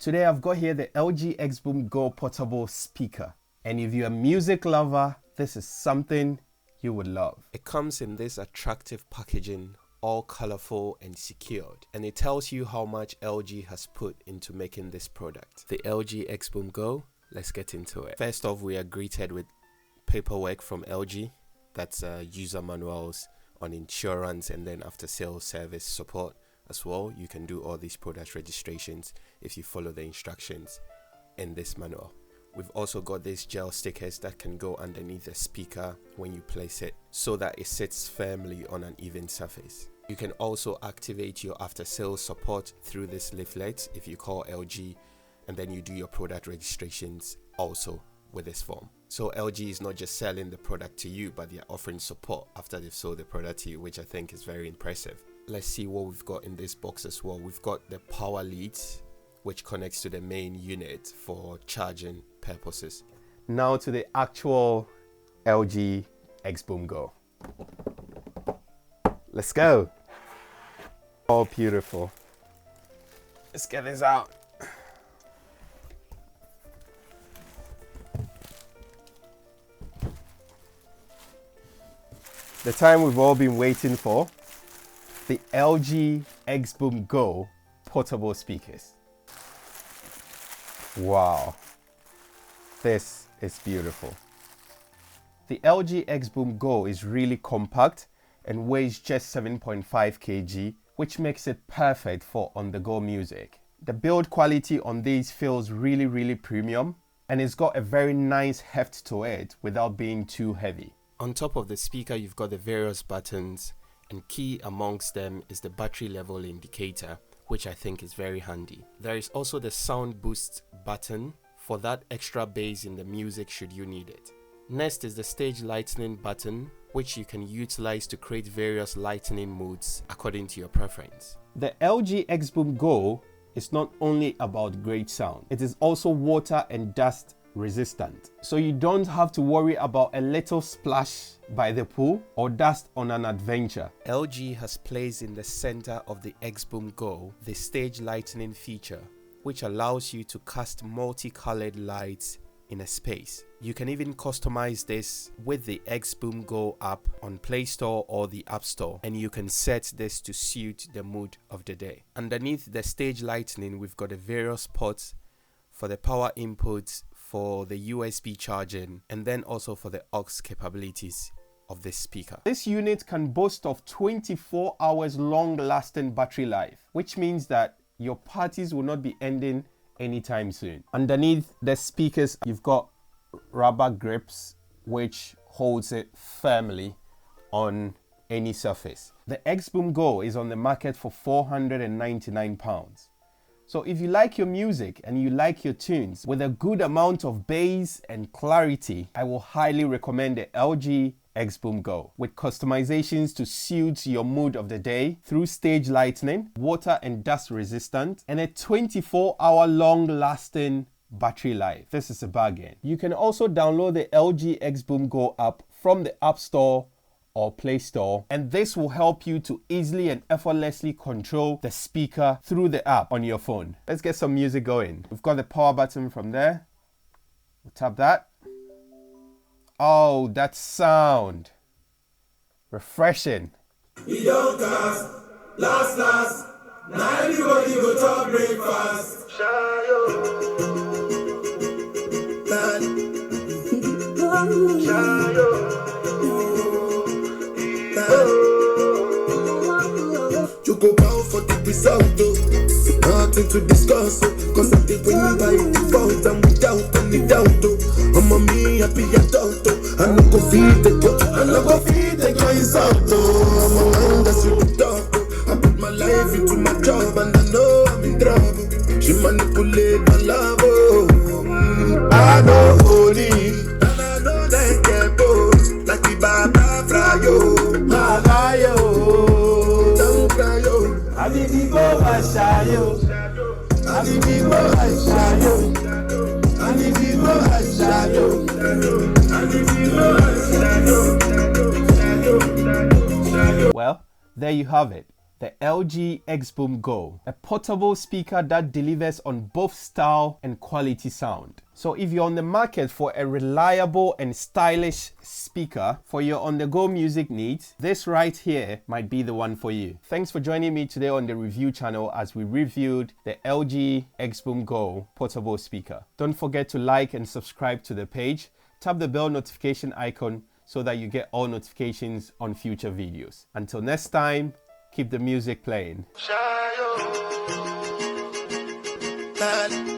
Today I've got here the LG Xboom GO portable speaker. And if you're a music lover, this is something you would love. It comes in this attractive packaging, all colorful and secured. And it tells you how much LG has put into making this product. The LG Xboom GO, let's get into it. First off, we are greeted with paperwork from LG. That's user manuals on insurance and then after sales service support as well. You can do all these product registrations if you follow the instructions in this manual. We've also got these gel stickers that can go underneath the speaker when you place it so that it sits firmly on an even surface. You can also activate your after sales support through this leaflet if you call LG, and then you do your product registrations also with this form. So LG is not just selling the product to you, but they're offering support after they've sold the product to you, which I think is very impressive. Let's see what we've got in this box as well. We've got the power leads, which connects to the main unit for charging purposes. Now to the actual LG Xboom GO. Let's go. Oh, beautiful. Let's get this out. The time we've all been waiting for, the LG Xboom GO portable speakers. Wow, this is beautiful. The LG Xboom GO is really compact and weighs just 7.5 kg, which makes it perfect for on-the-go music. The build quality on these feels really premium, and it's got a very nice heft to it without being too heavy. On top of the speaker, you've got the various buttons, and key amongst them is the battery level indicator, which I think is very handy. There is also the sound boost button for that extra bass in the music should you need it. Next is the stage lightning button, which you can utilize to create various lightning modes according to your preference. The LG Xboom GO is not only about great sound, it is also water and dust resistant, so you don't have to worry about a little splash by the pool or dust on an adventure. LG has placed in the center of the Xboom GO the stage lightning feature, which allows you to cast multicolored lights in a space. You can even customize this with the Xboom GO app on Play Store or the App Store, and you can set this to suit the mood of the day. Underneath the stage lightning, we've got the various ports for the power inputs, for the USB charging, and then also for the aux capabilities of this speaker. This unit can boast of 24 hours long lasting battery life, which means that your parties will not be ending anytime soon. Underneath the speakers, you've got rubber grips, which holds it firmly on any surface. The Xboom GO is on the market for £499. So if you like your music and you like your tunes with a good amount of bass and clarity, I will highly recommend the LG Xboom GO with customizations to suit your mood of the day through stage lightning, water and dust resistant, and a 24-hour long lasting battery life. This is a bargain. You can also download the LG Xboom GO app from the App Store or Play Store, and this will help you to easily and effortlessly control the speaker through the app on your phone. Let's get some music going. We've got the power button from there. We'll tap that. Oh, that sound. Refreshing. We don't cast, last. Now everybody go to breakfast. You go bound for the result, nothing to discuss, cause I did when you buy default and without any doubt, I'm a me happy adult, I no go feed the girl, I no go feed the guys out, I'm a man that's you the top, I put my life into my job and I know I'm in trouble, she manipulate my love, I know holy, and I know they get both, like the Baba Frayo, I be the go I shadow. I be the go I shadow. I be the go I shadow. I be the go I shadow. Well, there you have it. the LG Xboom GO, a portable speaker that delivers on both style and quality sound. So if you're on the market for a reliable and stylish speaker for your on-the-go music needs, this right here might be the one for you. Thanks for joining me today on the review channel as we reviewed the LG Xboom GO portable speaker. Don't forget to like and subscribe to the page. Tap the bell notification icon so that you get all notifications on future videos. Until next time, keep the music playing.